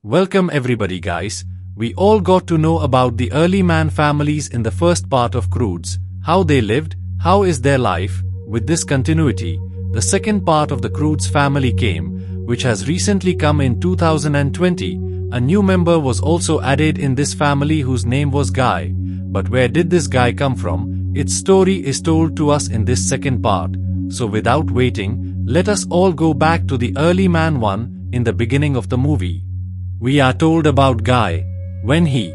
Welcome everybody guys. We all got to know about the early man families in the first part of Croods, how they lived, how is their life. With this continuity, the second part of the Croods family came, which has recently come in 2020. A new member was also added in this family whose name was Guy. But where did this guy come from? Its story is told to us in this second part. So without waiting, let us all go back to the early man one in the beginning of the movie. We are told about Guy. When he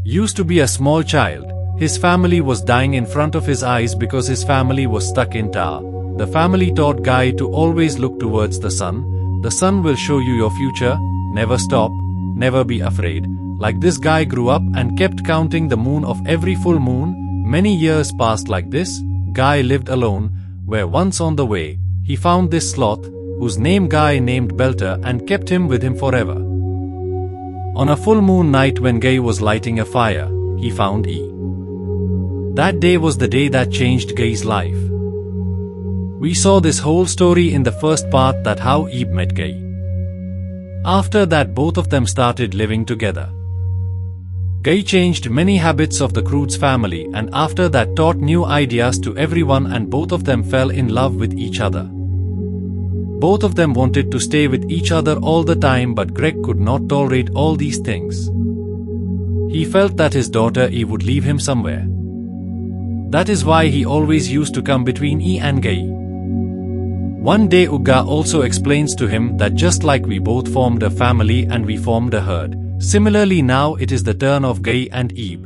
used to be a small child, his family was dying in front of his eyes because his family was stuck in tar. The family taught Guy to always look towards the sun. The sun will show you your future. Never stop, never be afraid. Like this guy grew up and kept counting the moon of every full moon. Many years passed like this. Guy lived alone, where once on the way, he found this sloth, whose name Guy named Belter and kept him with him forever. On a full moon night when Guy was lighting a fire, he found E. That day was the day that changed Guy's life. We saw this whole story in the first part, that how Eve met Guy. After that, both of them started living together. Guy changed many habits of the Croods family and after that taught new ideas to everyone, and both of them fell in love with each other. Both of them wanted to stay with each other all the time, but Greg could not tolerate all these things. He felt that his daughter E would leave him somewhere. That is why he always used to come between E and Guy. One day Ugga also explains to him that just like we both formed a family and we formed a herd, similarly now it is the turn of Guy and Eve.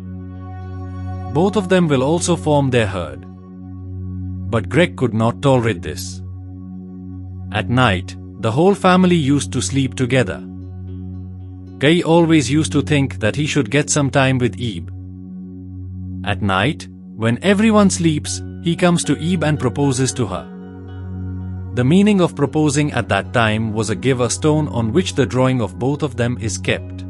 Both of them will also form their herd. But Greg could not tolerate this. At night, the whole family used to sleep together. Guy always used to think that he should get some time with Eve. At night, when everyone sleeps, he comes to Eve and proposes to her. The meaning of proposing at that time was to give a stone on which the drawing of both of them is kept.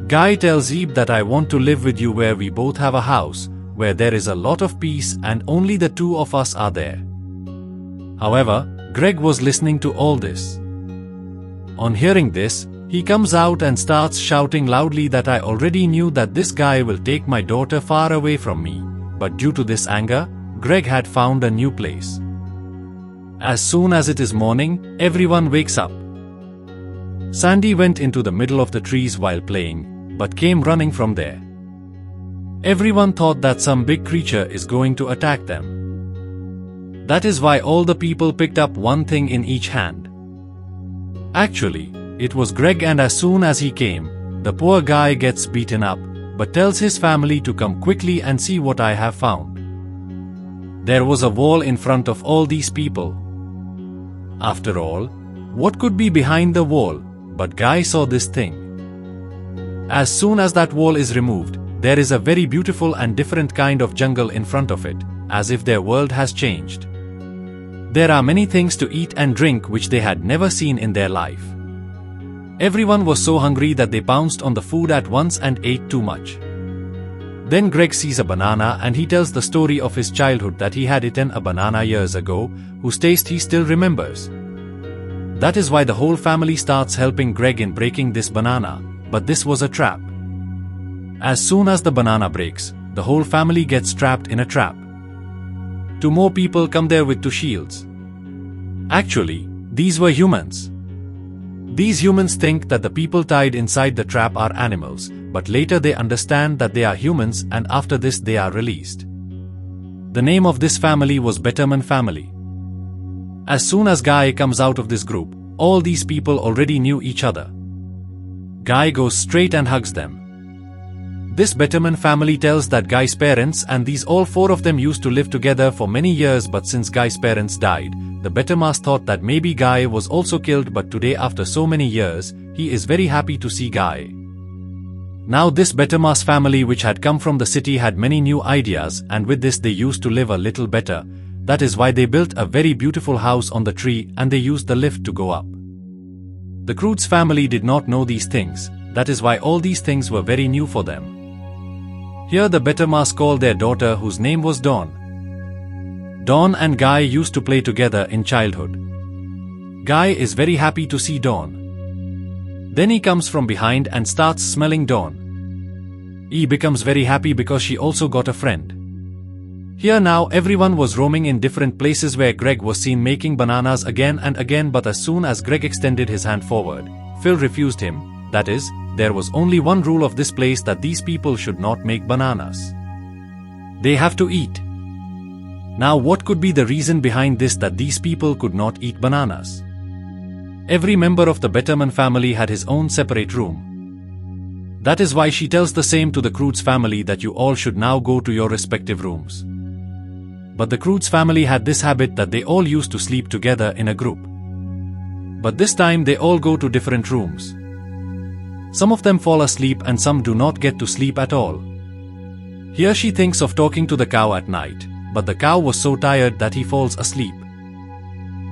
Guy tells Eve that I want to live with you where we both have a house, where there is a lot of peace and only the two of us are there. However, Greg was listening to all this. On hearing this, he comes out and starts shouting loudly that I already knew that this guy will take my daughter far away from me, but due to this anger, Greg had found a new place. As soon as it is morning, everyone wakes up. Sandy went into the middle of the trees while playing, but came running from there. Everyone thought that some big creature is going to attack them. That is why all the people picked up one thing in each hand. Actually, it was Greg, and as soon as he came, the poor guy gets beaten up, but tells his family to come quickly and see what I have found. There was a wall in front of all these people. After all, what could be behind the wall? But Guy saw this thing. As soon as that wall is removed, there is a very beautiful and different kind of jungle in front of it, as if their world has changed. There are many things to eat and drink which they had never seen in their life. Everyone was so hungry that they pounced on the food at once and ate too much. Then Greg sees a banana and he tells the story of his childhood, that he had eaten a banana years ago, whose taste he still remembers. That is why the whole family starts helping Greg in breaking this banana, but this was a trap. As soon as the banana breaks, the whole family gets trapped in a trap. Two more people come there with two shields. Actually, these were humans. These humans think that the people tied inside the trap are animals, but later they understand that they are humans, and after this they are released. The name of this family was Betterman family. As soon as Guy comes out of this group, all these people already knew each other. Guy goes straight and hugs them. This Betterman family tells that Guy's parents and these all four of them used to live together for many years, but since Guy's parents died, the Bettermas thought that maybe Guy was also killed, but today after so many years, he is very happy to see Guy. Now this Bettermas family which had come from the city had many new ideas, and with this they used to live a little better. That is why they built a very beautiful house on the tree and they used the lift to go up. The Croods family did not know these things, that is why all these things were very new for them. Here the Bettermas called their daughter, whose name was Dawn. Dawn and Guy used to play together in childhood. Guy is very happy to see Dawn. Then he comes from behind and starts smelling Dawn. He becomes very happy because she also got a friend. Here now everyone was roaming in different places where Greg was seen making bananas again and again, but as soon as Greg extended his hand forward, Phil refused him. That is, there was only one rule of this place, that these people should not make bananas. They have to eat. Now what could be the reason behind this, that these people could not eat bananas? Every member of the Betterman family had his own separate room. That is why she tells the same to the Croods family, that you all should now go to your respective rooms. But the Croods family had this habit that they all used to sleep together in a group. But this time they all go to different rooms. Some of them fall asleep and some do not get to sleep at all. Here she thinks of talking to the cow at night, but the cow was so tired that he falls asleep.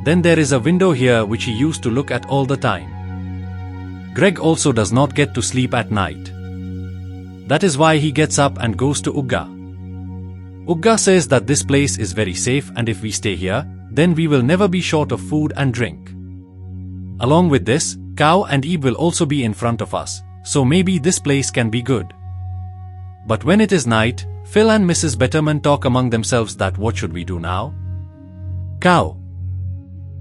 Then there is a window here which he used to look at all the time. Greg also does not get to sleep at night. That is why he gets up and goes to Ugga. Ugga says that this place is very safe, and if we stay here, then we will never be short of food and drink. Along with this, Cow and Eve will also be in front of us, so maybe this place can be good. But when it is night, Phil and Mrs. Betterman talk among themselves that what should we do now? Cow.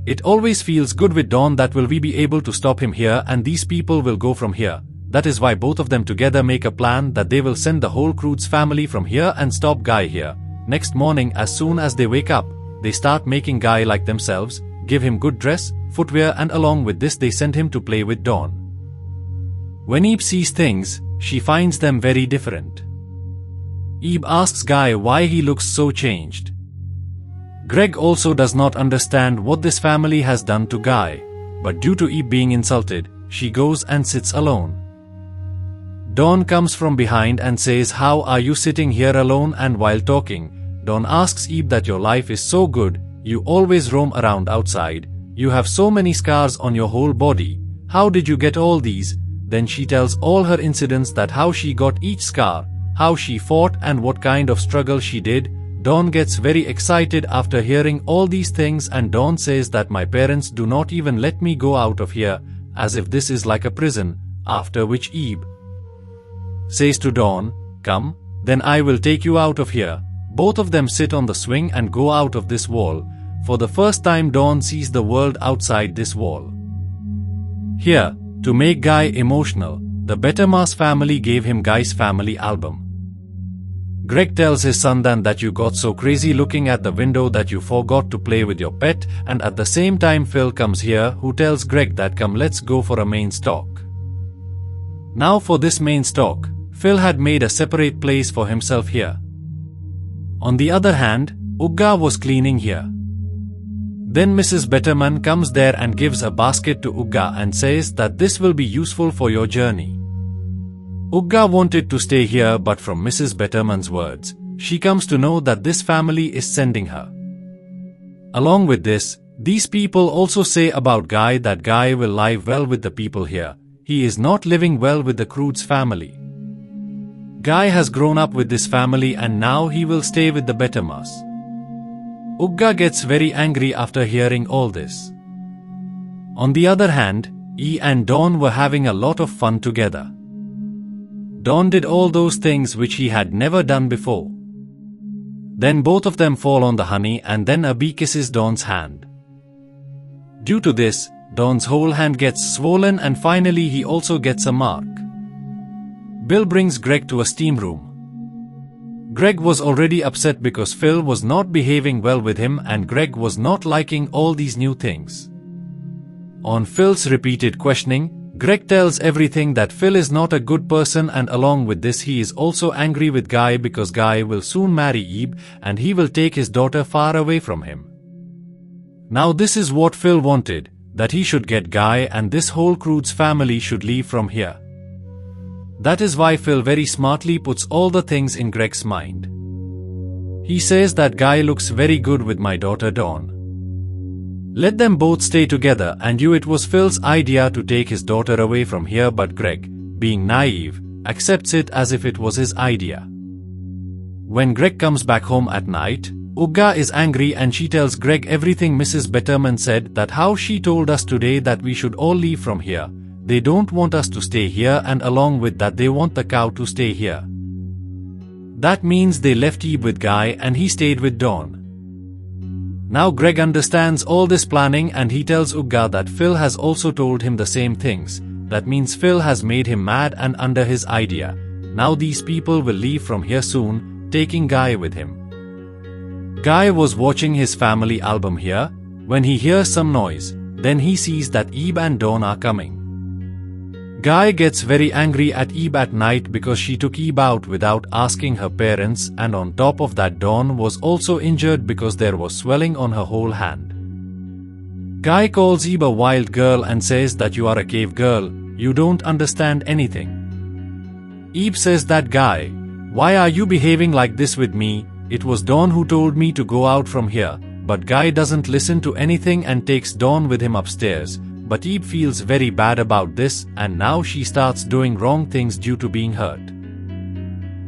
It always feels good with Dawn, that will we be able to stop him here and these people will go from here. That is why both of them together make a plan that they will send the whole Croods family from here and stop Guy here. Next morning, as soon as they wake up, they start making Guy like themselves, give him good dress, footwear, and along with this they send him to play with Dawn. When Eve sees things, she finds them very different. Eve asks Guy why he looks so changed. Greg also does not understand what this family has done to Guy, but due to Eve being insulted, she goes and sits alone. Dawn comes from behind and says, "How are you sitting here alone?" And while talking, Dawn asks Eve that your life is so good, you always roam around outside, you have so many scars on your whole body, how did you get all these? Then she tells all her incidents, that how she got each scar, how she fought and what kind of struggle she did. Dawn gets very excited after hearing all these things, and Dawn says that my parents do not even let me go out of here, as if this is like a prison, after which Eve says to Dawn, "Come, then I will take you out of here." Both of them sit on the swing and go out of this wall. For the first time Dawn sees the world outside this wall. Here, to make Guy emotional, the Bettermas family gave him Guy's family album. Greg tells his son then that you got so crazy looking at the window that you forgot to play with your pet, and at the same time Phil comes here, who tells Greg that come, let's go for a main stalk. Now for this main stalk, Phil had made a separate place for himself here. On the other hand, Ugga was cleaning here. Then Mrs. Betterman comes there and gives a basket to Ugga and says that this will be useful for your journey. Ugga wanted to stay here, but from Mrs. Betterman's words, she comes to know that this family is sending her. Along with this, these people also say about Guy that Guy will live well with the people here. He is not living well with the Croods family. Guy has grown up with this family and now he will stay with the Bettermas. Ugga gets very angry after hearing all this. On the other hand, E and Dawn were having a lot of fun together. Dawn did all those things which he had never done before. Then both of them fall on the honey and then a bee kisses Dawn's hand. Due to this, Dawn's whole hand gets swollen and finally he also gets a mark. Bill brings Greg to a steam room. Greg was already upset because Phil was not behaving well with him and Greg was not liking all these new things. On Phil's repeated questioning, Greg tells everything that Phil is not a good person, and along with this he is also angry with Guy because Guy will soon marry Eve and he will take his daughter far away from him. Now this is what Phil wanted, that he should get Guy and this whole Croods family should leave from here. That is why Phil very smartly puts all the things in Greg's mind. He says that Guy looks very good with my daughter Dawn. Let them both stay together, and it was Phil's idea to take his daughter away from here, but Greg, being naive, accepts it as if it was his idea. When Greg comes back home at night, Ugga is angry and she tells Greg everything Mrs. Betterman said, that how she told us today that we should all leave from here, they don't want us to stay here, and along with that they want the cow to stay here. That means they left Ebe with Guy and he stayed with Dawn. Now Greg understands all this planning and he tells Ugga that Phil has also told him the same things. That means Phil has made him mad and under his idea. Now these people will leave from here soon, taking Guy with him. Guy was watching his family album here, when he hears some noise, then he sees that Ebe and Dawn are coming. Guy gets very angry at Ebe at night because she took Ebe out without asking her parents, and on top of that Dawn was also injured because there was swelling on her whole hand. Guy calls Ebe a wild girl and says that you are a cave girl, you don't understand anything. Ebe says that Guy, why are you behaving like this with me? It was Dawn who told me to go out from here, but Guy doesn't listen to anything and takes Dawn with him upstairs. But Ebe feels very bad about this, and now she starts doing wrong things due to being hurt.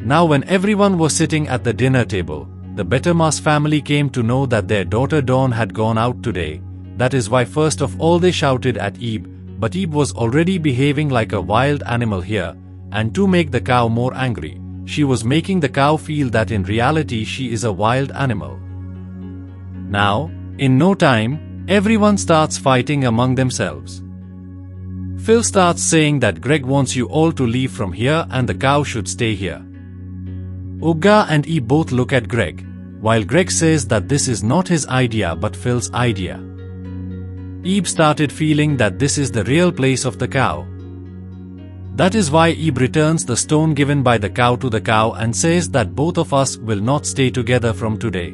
Now when everyone was sitting at the dinner table, the Bettermas family came to know that their daughter Dawn had gone out today. That is why first of all they shouted at Ebe, but Ebe was already behaving like a wild animal here, and to make the cow more angry, she was making the cow feel that in reality she is a wild animal. Now, in no time, everyone starts fighting among themselves. Phil starts saying that Greg wants you all to leave from here and the cow should stay here. Ugga and Ebe both look at Greg, while Greg says that this is not his idea but Phil's idea. Ebe started feeling that this is the real place of the cow. That is why Ebe returns the stone given by the cow to the cow and says that both of us will not stay together from today.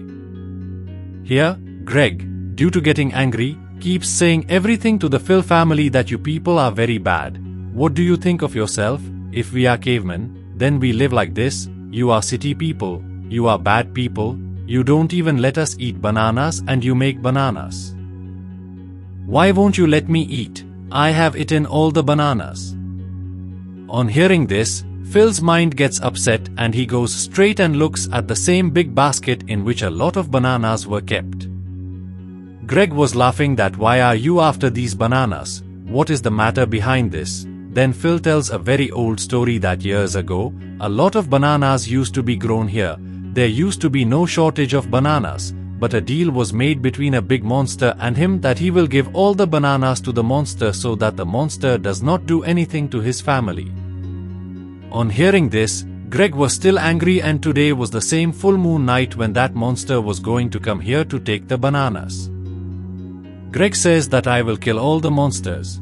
Here, Greg, due to getting angry, keeps saying everything to the Phil family that you people are very bad. What do you think of yourself? If we are cavemen, then we live like this. You are city people, you are bad people, you don't even let us eat bananas and you make bananas. Why won't you let me eat? I have eaten all the bananas. On hearing this, Phil's mind gets upset and he goes straight and looks at the same big basket in which a lot of bananas were kept. Greg was laughing that why are you after these bananas? What is the matter behind this? Then Phil tells a very old story that years ago, a lot of bananas used to be grown here. There used to be no shortage of bananas, but a deal was made between a big monster and him that he will give all the bananas to the monster so that the monster does not do anything to his family. On hearing this, Greg was still angry and today was the same full moon night when that monster was going to come here to take the bananas. Greg says that I will kill all the monsters.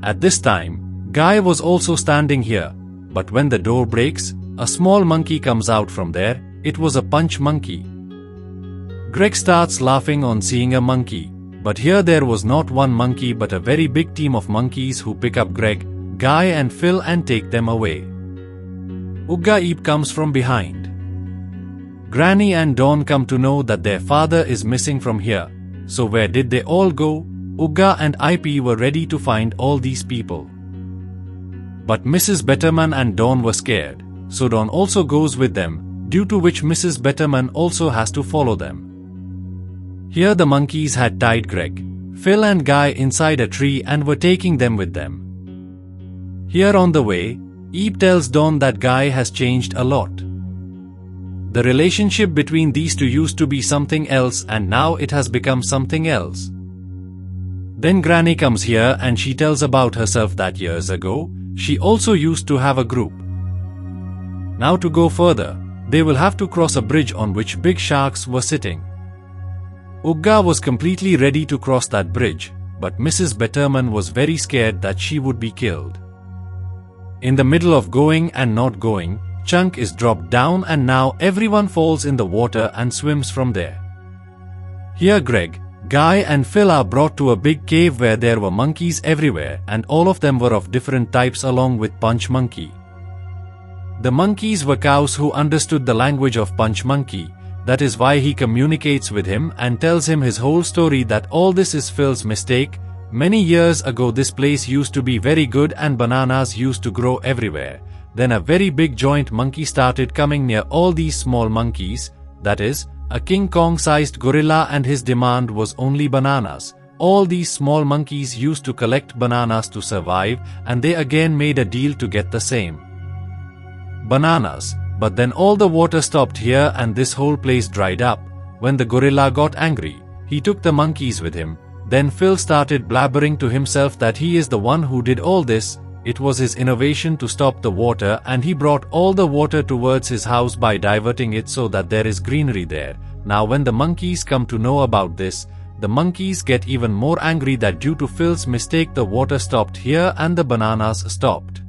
At this time, Guy was also standing here, but when the door breaks, a small monkey comes out from there. It was a punch monkey. Greg starts laughing on seeing a monkey, but here there was not one monkey but a very big team of monkeys who pick up Greg, Guy and Phil and take them away. Ugga Ebe comes from behind. Granny and Dawn come to know that their father is missing from here. So where did they all go? Ugga and Ip were ready to find all these people. But Mrs. Betterman and Dawn were scared, so Dawn also goes with them, due to which Mrs. Betterman also has to follow them. Here the monkeys had tied Greg, Phil and Guy inside a tree and were taking them with them. Here on the way, Ebe tells Dawn that Guy has changed a lot. The relationship between these two used to be something else and now it has become something else. Then Granny comes here and she tells about herself that years ago, she also used to have a group. Now to go further, they will have to cross a bridge on which big sharks were sitting. Ugga was completely ready to cross that bridge, but Mrs. Betterman was very scared that she would be killed. In the middle of going and not going, Chunk is dropped down and now everyone falls in the water and swims from there. Here Greg, Guy and Phil are brought to a big cave where there were monkeys everywhere and all of them were of different types along with Punch Monkey. The monkeys were cows who understood the language of Punch Monkey. That is why he communicates with him and tells him his whole story that all this is Phil's mistake. Many years ago this place used to be very good and bananas used to grow everywhere. Then a very big giant monkey started coming near all these small monkeys, that is, a King Kong-sized gorilla, and his demand was only bananas. all these small monkeys used to collect bananas to survive, and they again made a deal to get the same bananas. But then all the water stopped here and this whole place dried up. When the gorilla got angry, he took the monkeys with him. Then Phil started blabbering to himself that he is the one who did all this. It was his innovation to stop the water, and he brought all the water towards his house by diverting it so that there is greenery there. Now when the monkeys come to know about this, the monkeys get even more angry that due to Phil's mistake the water stopped here and the bananas stopped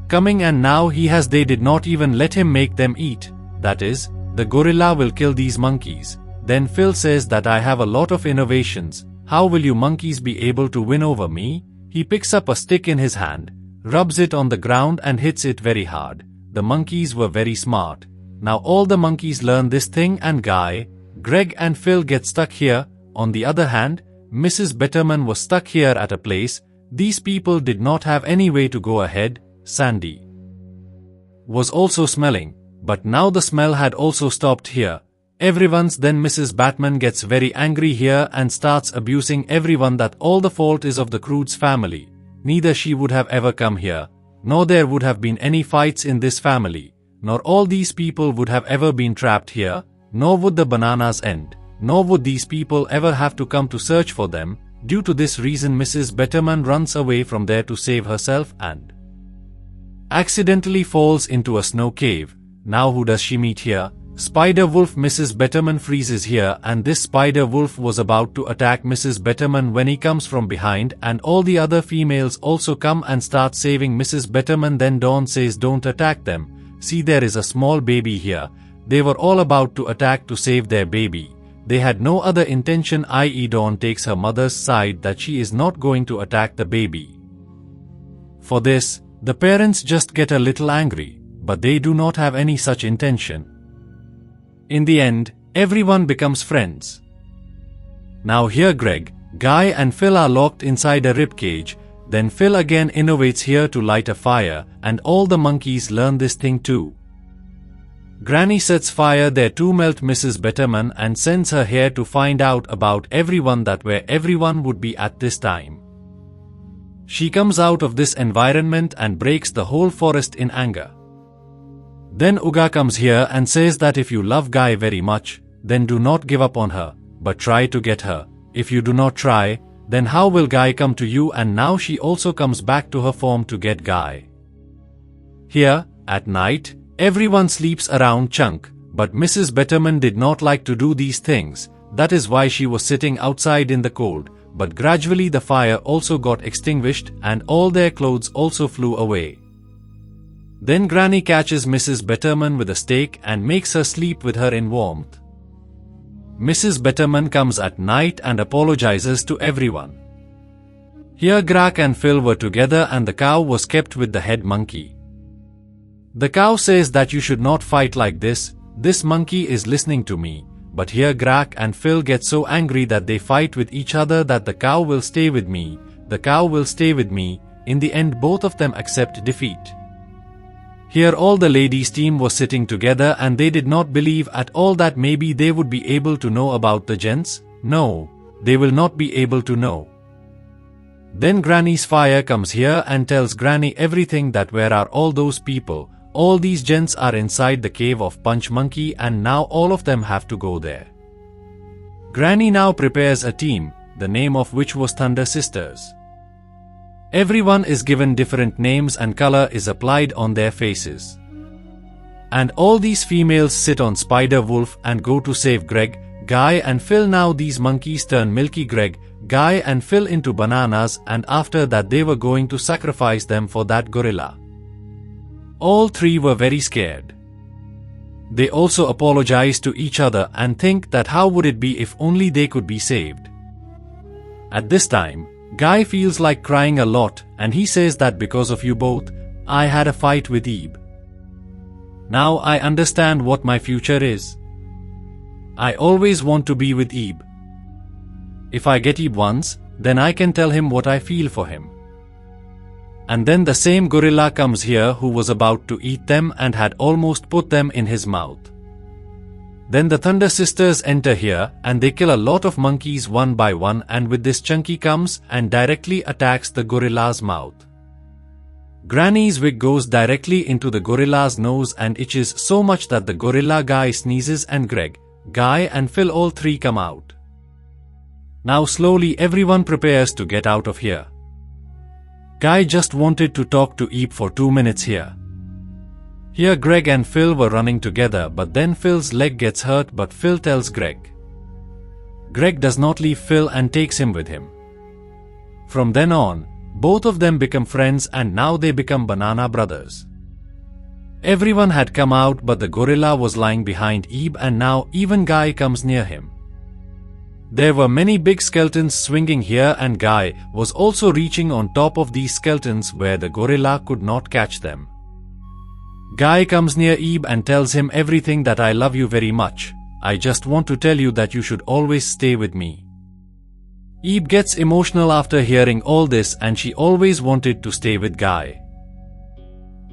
coming, and now they did not even let him make them eat. That is, the gorilla will kill these monkeys. Then Phil says that I have a lot of innovations. How will you monkeys be able to win over me? He picks up a stick in his hand, rubs it on the ground and hits it very hard. The monkeys were very smart. Now all the monkeys learn this thing, and Guy, Greg and Phil get stuck here. On the other hand, Mrs. Betterman was stuck here at a place. These people did not have any way to go ahead. Sandy was also smelling, but now the smell had also stopped here. Everyone's then Mrs. Batman gets very angry here and starts abusing everyone that all the fault is of the Croods family. Neither she would have ever come here, nor there would have been any fights in this family, nor all these people would have ever been trapped here, nor would the bananas end, nor would these people ever have to come to search for them. Due to this reason, Mrs. Betterman runs away from there to save herself and accidentally falls into a snow cave. Now who does she meet here? Spider-Wolf. Mrs. Betterman freezes here, and this Spider-Wolf was about to attack Mrs. Betterman when he comes from behind, and all the other females also come and start saving Mrs. Betterman. Then Dawn says don't attack them. See, there is a small baby here. They were all about to attack to save their baby. They had no other intention, i.e. Dawn takes her mother's side that she is not going to attack the baby. For this, the parents just get a little angry, but they do not have any such intention. In the end, everyone becomes friends. Now here Greg, Guy and Phil are locked inside a ribcage. Then Phil again innovates here to light a fire, and all the monkeys learn this thing too. Granny sets fire there to melt Mrs. Betterman and sends her here to find out about everyone that where everyone would be at this time. She comes out of this environment and breaks the whole forest in anger. Then Uga comes here and says that if you love Guy very much, then do not give up on her, but try to get her. If you do not try, then how will Guy come to you? And now she also comes back to her form to get Guy. Here, at night, everyone sleeps around Chunk, but Mrs. Betterman did not like to do these things. That is why she was sitting outside in the cold. But gradually the fire also got extinguished and all their clothes also flew away. Then Granny catches Mrs. Betterman with a stake and makes her sleep with her in warmth. Mrs. Betterman comes at night and apologizes to everyone. Here Greg and Phil were together and the cow was kept with the head monkey. The cow says that you should not fight like this. This monkey is listening to me. But here Greg and Phil get so angry that they fight with each other that the cow will stay with me. The cow will stay with me. In the end both of them accept defeat. Here all the ladies' team was sitting together and they did not believe at all that maybe they would be able to know about the gents. No, they will not be able to know. Then Granny's fire comes here and tells Granny everything that where are all those people. All these gents are inside the cave of Punch Monkey and now all of them have to go there. Granny now prepares a team, the name of which was Thunder Sisters. Everyone is given different names and color is applied on their faces. And all these females sit on Spider-Wolf and go to save Greg, Guy and Phil. Now these monkeys turn Milky, Greg, Guy and Phil into bananas, and after that they were going to sacrifice them for that gorilla. All three were very scared. They also apologize to each other and think that how would it be if only they could be saved. At this time, Guy feels like crying a lot and he says that because of you both, I had a fight with Ebe. Now I understand what my future is. I always want to be with Ebe. If I get Ebe once, then I can tell him what I feel for him. And then the same gorilla comes here who was about to eat them and had almost put them in his mouth. Then the Thunder Sisters enter here and they kill a lot of monkeys one by one, and with this Chunky comes and directly attacks the gorilla's mouth. Granny's wig goes directly into the gorilla's nose and itches so much that the gorilla guy sneezes and Greg, Guy and Phil all three come out. Now slowly everyone prepares to get out of here. Guy just wanted to talk to Ebe for 2 minutes here. Here Greg and Phil were running together, but then Phil's leg gets hurt, but Phil tells Greg. Greg does not leave Phil and takes him with him. From then on, both of them become friends and now they become banana brothers. Everyone had come out, but the gorilla was lying behind Ebe and now even Guy comes near him. There were many big skeletons swinging here and Guy was also reaching on top of these skeletons where the gorilla could not catch them. Guy comes near Ebe and tells him everything, that I love you very much. I just want to tell you that you should always stay with me. Ebe gets emotional after hearing all this and she always wanted to stay with Guy.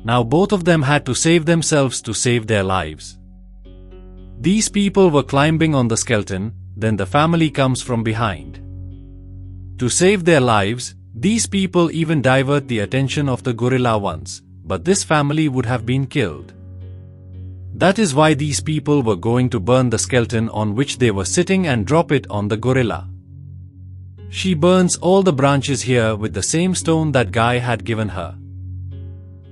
Now both of them had to save themselves to save their lives. These people were climbing on the skeleton, then the family comes from behind. To save their lives, these people even divert the attention of the gorilla once, but this family would have been killed. That is why these people were going to burn the skeleton on which they were sitting and drop it on the gorilla. She burns all the branches here with the same stone that Guy had given her.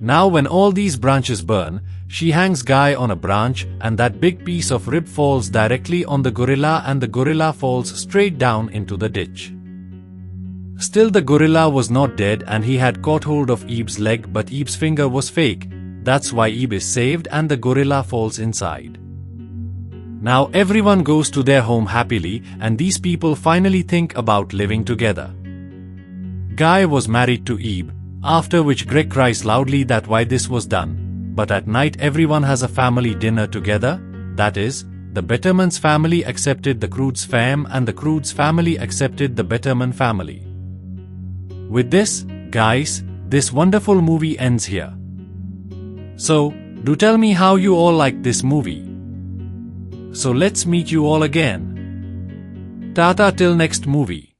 Now when all these branches burn, she hangs Guy on a branch and that big piece of rib falls directly on the gorilla and the gorilla falls straight down into the ditch. Still the gorilla was not dead and he had caught hold of Ebe's leg, but Ebe's finger was fake. That's why Ebe is saved and the gorilla falls inside. Now everyone goes to their home happily and these people finally think about living together. Guy was married to Ebe, after which Greg cries loudly that why this was done, but at night everyone has a family dinner together, that is, the Betterman's family accepted the Croods fam and the Croods family accepted the Betterman family. With this, guys, this wonderful movie ends here. So, do tell me how you all like this movie. So let's meet you all again. Tata till next movie.